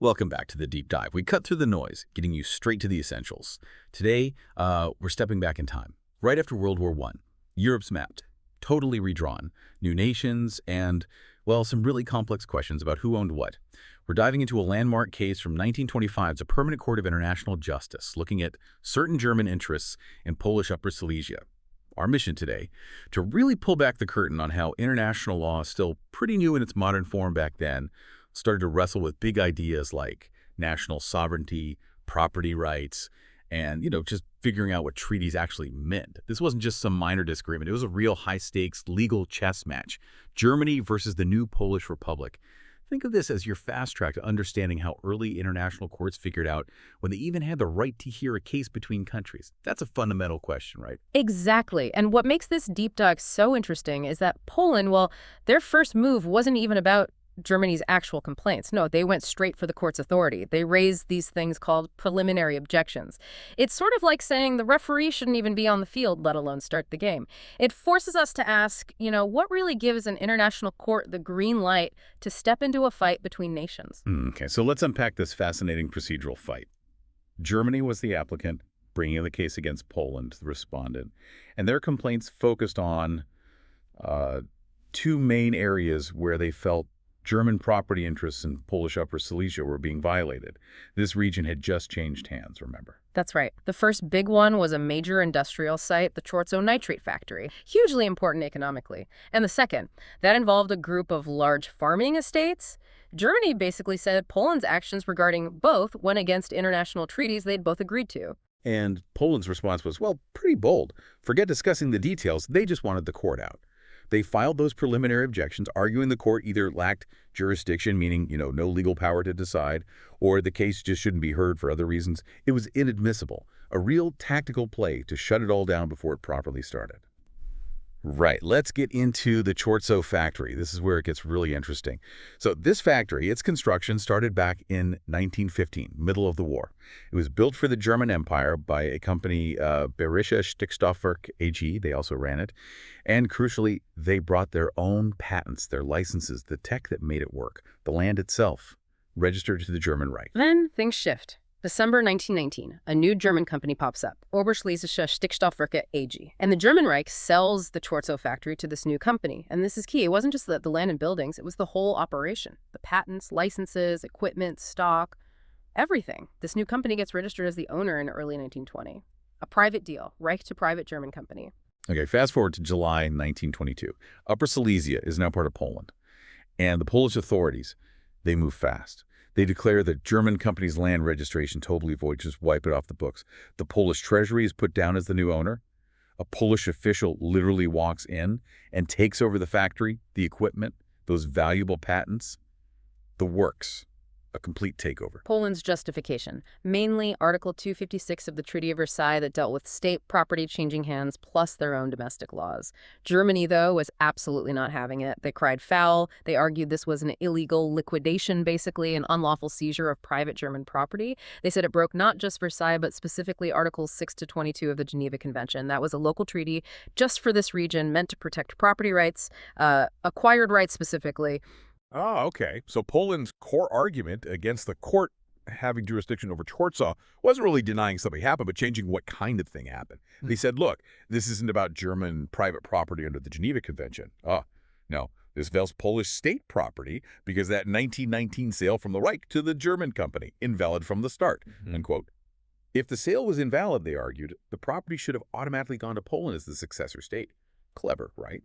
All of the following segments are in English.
Welcome back to the deep dive. We cut through the noise, getting you straight to the essentials. Today, we're stepping back in time. Right after World War I, Europe's mapped, totally redrawn, new nations, and, well, some really complex questions about who owned what. We're diving into a landmark case from 1925's a Permanent Court of International Justice, looking at certain German interests in Polish Upper Silesia. Our mission today, to really pull back the curtain on how international law, still pretty new in its modern form back then, started to wrestle with big ideas like national sovereignty, property rights, and, just figuring out what treaties actually meant. This wasn't just some minor disagreement. It was a real high-stakes legal chess match. Germany versus the new Polish Republic. Think of this as your fast track to understanding how early international courts figured out when they even had the right to hear a case between countries. That's a fundamental question, right? Exactly. And what makes this deep dive so interesting is that Poland, well, their first move wasn't even about Germany's actual complaints. No, they went straight for the court's authority. They raised these things called preliminary objections. It's sort of like saying the referee shouldn't even be on the field, let alone start the game. It forces us to ask, what really gives an international court the green light to step into a fight between nations? Okay, so let's unpack this fascinating procedural fight. Germany was the applicant, bringing the case against Poland, the respondent, and their complaints focused on two main areas where they felt German property interests in Polish Upper Silesia were being violated. This region had just changed hands, remember? That's right. The first big one was a major industrial site, the Chorzow nitrate factory, hugely important economically. And the second, that involved a group of large farming estates. Germany basically said Poland's actions regarding both went against international treaties they'd both agreed to. And Poland's response was, well, pretty bold. Forget discussing the details. They just wanted the court out. They filed those preliminary objections, arguing the court either lacked jurisdiction, meaning, no legal power to decide, or the case just shouldn't be heard for other reasons. It was inadmissible, a real tactical play to shut it all down before it properly started. Right, let's get into the Chorzow factory. This is where it gets really interesting. So this factory, its construction started back in 1915, middle of the war. It was built for the German Empire by a company, Oberschlesische Stickstoff-Werke AG. They also ran it. And crucially, they brought their own patents, their licenses, the tech that made it work, the land itself, registered to the German Reich. Then things shift. December 1919, a new German company pops up, Oberschlesische Stickstoff-Werke AG. And the German Reich sells the Chorzow factory to this new company. And this is key. It wasn't just the land and buildings. It was the whole operation. The patents, licenses, equipment, stock, everything. This new company gets registered as the owner in early 1920. A private deal, Reich to private German company. Okay, fast forward to July 1922. Upper Silesia is now part of Poland. And the Polish authorities, they move fast. They declare the German company's land registration totally void, just wipe it off the books. The Polish treasury is put down as the new owner. A Polish official literally walks in and takes over the factory, the equipment, those valuable patents, the works. A complete takeover. Poland's justification, mainly Article 256 of the Treaty of Versailles that dealt with state property changing hands plus their own domestic laws. Germany, though, was absolutely not having it. They cried foul. They argued this was an illegal liquidation, basically an unlawful seizure of private German property. They said it broke not just Versailles, but specifically Articles 6 to 22 of the Geneva Convention. That was a local treaty just for this region, meant to protect property rights, acquired rights specifically. Oh, okay. So Poland's core argument against the court having jurisdiction over Chorzow wasn't really denying something happened, but changing what kind of thing happened. They said, look, this isn't about German private property under the Geneva Convention. No, this involves Polish state property because that 1919 sale from the Reich to the German company, invalid from the start, unquote. If the sale was invalid, they argued, the property should have automatically gone to Poland as the successor state. Clever, right?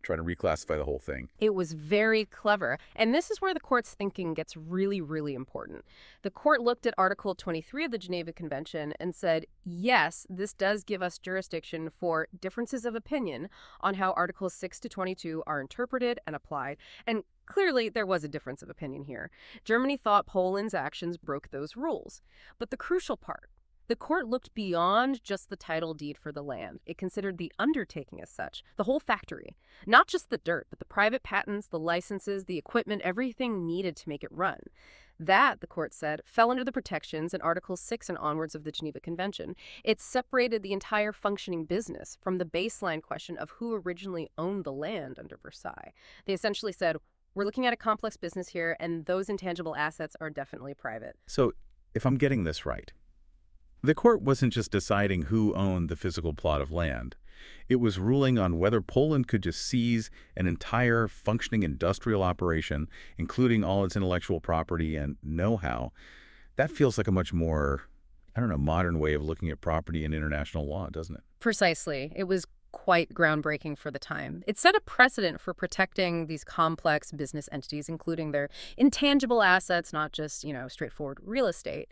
Trying to reclassify the whole thing. It was very clever. And this is where the court's thinking gets really, really important. The court looked at Article 23 of the Geneva Convention and said, yes, this does give us jurisdiction for differences of opinion on how Articles 6 to 22 are interpreted and applied. And clearly, there was a difference of opinion here. Germany thought Poland's actions broke those rules. But the crucial part, the court looked beyond just the title deed for the land. It considered the undertaking as such, the whole factory. Not just the dirt, but the private patents, the licenses, the equipment, everything needed to make it run. That, the court said, fell under the protections in Article 6 and onwards of the Geneva Convention. It separated the entire functioning business from the baseline question of who originally owned the land under Versailles. They essentially said, We're looking at a complex business here, and those intangible assets are definitely private. So, if I'm getting this right, the court wasn't just deciding who owned the physical plot of land. It was ruling on whether Poland could just seize an entire functioning industrial operation, including all its intellectual property and know-how. That feels like a much more, I don't know, modern way of looking at property in international law, doesn't it? Precisely. It was quite groundbreaking for the time. It set a precedent for protecting these complex business entities, including their intangible assets, not just, straightforward real estate.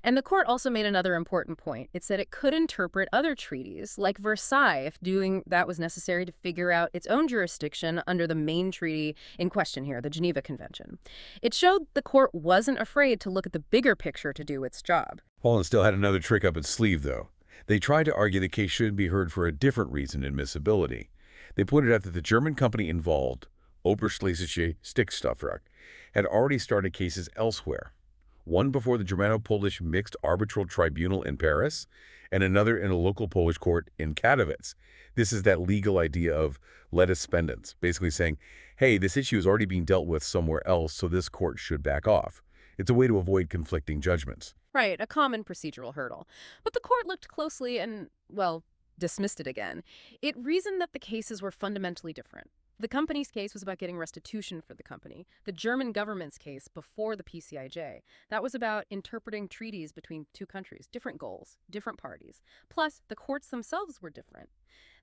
And the court also made another important point. It said it could interpret other treaties, like Versailles, if doing that was necessary to figure out its own jurisdiction under the main treaty in question here, the Geneva Convention. It showed the court wasn't afraid to look at the bigger picture to do its job. Poland still had another trick up its sleeve, though. They tried to argue the case should be heard for a different reason, admissibility. They pointed out that the German company involved, Oberschlesische Stickstoff-Werke, had already started cases elsewhere, one before the Germano-Polish Mixed Arbitral Tribunal in Paris, and another in a local Polish court in Katowice. This is that legal idea of letus pendens, basically saying, hey, this issue is already being dealt with somewhere else, so this court should back off. It's a way to avoid conflicting judgments. Right, a common procedural hurdle. But the court looked closely and, well, dismissed it again. It reasoned that the cases were fundamentally different. The company's case was about getting restitution for the company. The German government's case before the PCIJ, that was about interpreting treaties between two countries, different goals, different parties. Plus, the courts themselves were different.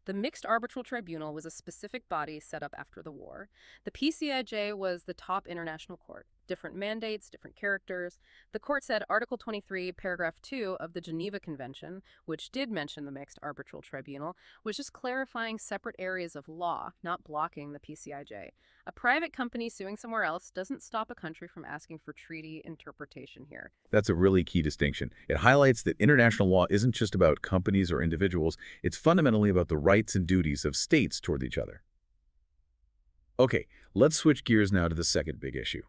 The Mixed Arbitral Tribunal was a specific body set up after the war. The PCIJ was the top international court. Different mandates, different characters. The court said Article 23, Paragraph 2 of the Geneva Convention, which did mention the Mixed Arbitral Tribunal, was just clarifying separate areas of law, not blocking the PCIJ. A private company suing somewhere else doesn't stop a country from asking for treaty interpretation here. That's a really key distinction. It highlights that international law isn't just about companies or individuals. It's fundamentally about the rights and duties of states toward each other. Okay, let's switch gears now to the second big issue,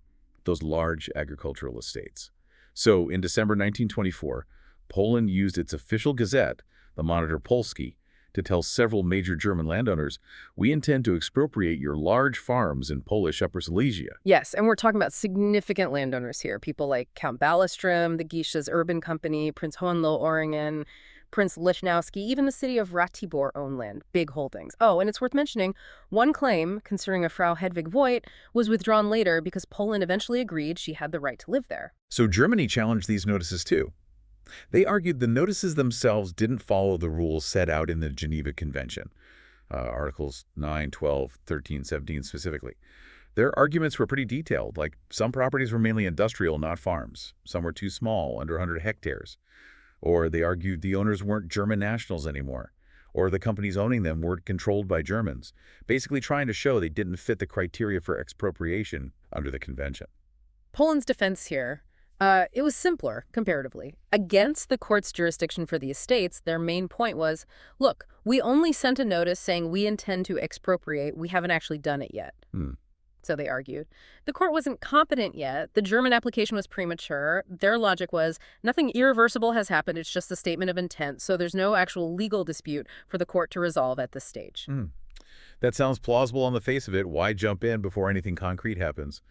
those large agricultural estates. So in December 1924, Poland used its official gazette, the Monitor Polski, to tell several major German landowners, we intend to expropriate your large farms in Polish Upper Silesia. Yes, and we're talking about significant landowners here, people like Count Ballastrom, the Gischa's Urban Company, Prince Hohenlohe-Oringen, Prince Lichnowsky, even the city of Ratibor owned land, big holdings. Oh, and it's worth mentioning, one claim, concerning a Frau Hedwig Voigt, was withdrawn later because Poland eventually agreed she had the right to live there. So Germany challenged these notices too. They argued the notices themselves didn't follow the rules set out in the Geneva Convention, Articles 9, 12, 13, 17 specifically. Their arguments were pretty detailed, like some properties were mainly industrial, not farms. Some were too small, under 100 hectares. Or they argued the owners weren't German nationals anymore, or the companies owning them weren't controlled by Germans, basically trying to show they didn't fit the criteria for expropriation under the convention. Poland's defense here, it was simpler, comparatively. Against the court's jurisdiction for the estates, their main point was, look, we only sent a notice saying we intend to expropriate. We haven't actually done it yet. So they argued. The court wasn't competent yet. The German application was premature. Their logic was, nothing irreversible has happened. It's just a statement of intent. So there's no actual legal dispute for the court to resolve at this stage. That sounds plausible on the face of it. Why jump in before anything concrete happens?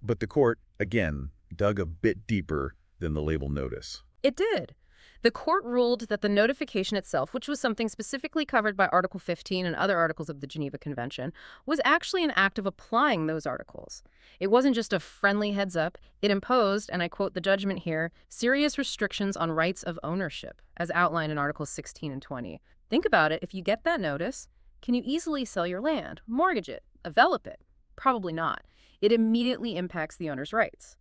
But the court, again, dug a bit deeper than the label notice. It did. The court ruled that the notification itself, which was something specifically covered by Article 15 and other articles of the Geneva Convention, was actually an act of applying those articles. It wasn't just a friendly heads up. It imposed, and I quote the judgment here, serious restrictions on rights of ownership, as outlined in Articles 16 and 20. Think about it. If you get that notice, can you easily sell your land, mortgage it, envelop it? Probably not. It immediately impacts the owner's rights.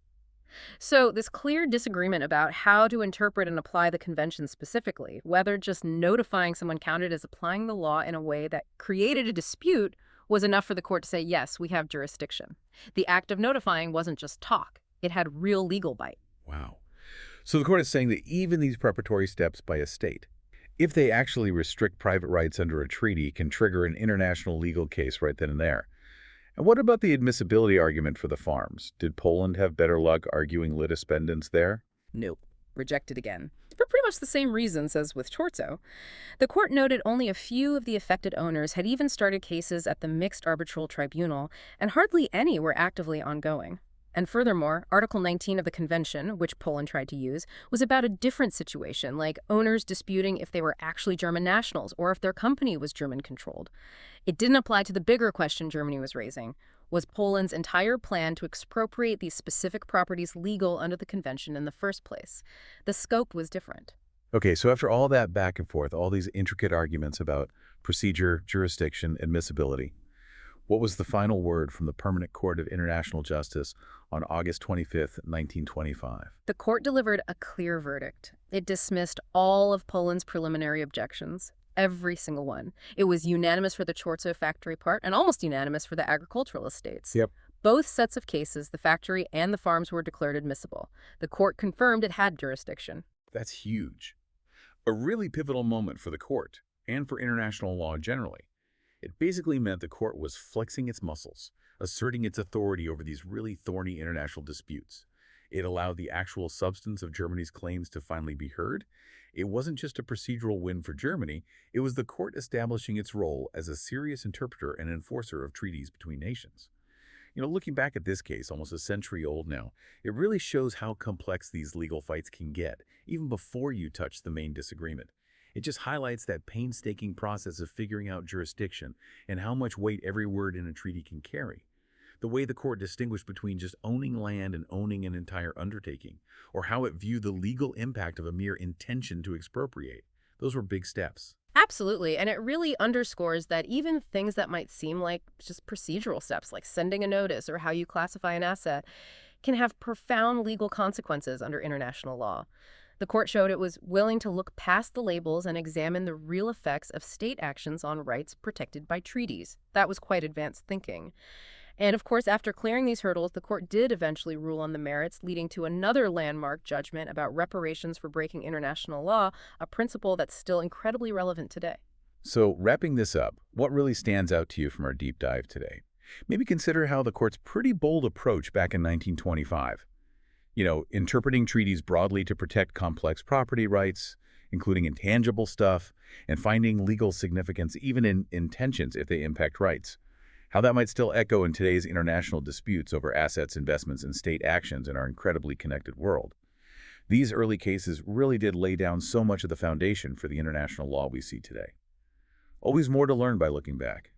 So this clear disagreement about how to interpret and apply the convention specifically, whether just notifying someone counted as applying the law in a way that created a dispute, was enough for the court to say, yes, we have jurisdiction. The act of notifying wasn't just talk. It had real legal bite. Wow. So the court is saying that even these preparatory steps by a state, if they actually restrict private rights under a treaty, can trigger an international legal case right then and there. And what about the admissibility argument for the farms? Did Poland have better luck arguing litis pendens there? Nope. rejected again, for pretty much the same reasons as with Chortso. The court noted only a few of the affected owners had even started cases at the Mixed Arbitral Tribunal, and hardly any were actively ongoing. And furthermore, Article 19 of the Convention, which Poland tried to use, was about a different situation, like owners disputing if they were actually German nationals or if their company was German-controlled. It didn't apply to the bigger question Germany was raising. Was Poland's entire plan to expropriate these specific properties legal under the Convention in the first place? The scope was different. Okay, so after all that back and forth, all these intricate arguments about procedure, jurisdiction, admissibility, what was the final word from the Permanent Court of International Justice on August 25th, 1925? The court delivered a clear verdict. It dismissed all of Poland's preliminary objections, every single one. It was unanimous for the Chortso factory part and almost unanimous for the agricultural estates. Yep. Both sets of cases, the factory and the farms, were declared admissible. The court confirmed it had jurisdiction. That's huge. A really pivotal moment for the court and for international law generally. It basically meant the court was flexing its muscles, asserting its authority over these really thorny international disputes. It allowed the actual substance of Germany's claims to finally be heard. It wasn't just a procedural win for Germany, it was the court establishing its role as a serious interpreter and enforcer of treaties between nations. Looking back at this case, almost a century old now, it really shows how complex these legal fights can get, even before you touch the main disagreement. It just highlights that painstaking process of figuring out jurisdiction and how much weight every word in a treaty can carry. The way the court distinguished between just owning land and owning an entire undertaking, or how it viewed the legal impact of a mere intention to expropriate. Those were big steps. Absolutely, and it really underscores that even things that might seem like just procedural steps, like sending a notice or how you classify an asset, can have profound legal consequences under international law. The court showed it was willing to look past the labels and examine the real effects of state actions on rights protected by treaties. That was quite advanced thinking. And of course, after clearing these hurdles, the court did eventually rule on the merits, leading to another landmark judgment about reparations for breaking international law, a principle that's still incredibly relevant today. So, wrapping this up, what really stands out to you from our deep dive today? Maybe consider how the court's pretty bold approach back in 1925. Interpreting treaties broadly to protect complex property rights, including intangible stuff, and finding legal significance even in intentions if they impact rights. How that might still echo in today's international disputes over assets, investments, and state actions in our incredibly connected world. These early cases really did lay down so much of the foundation for the international law we see today. Always more to learn by looking back.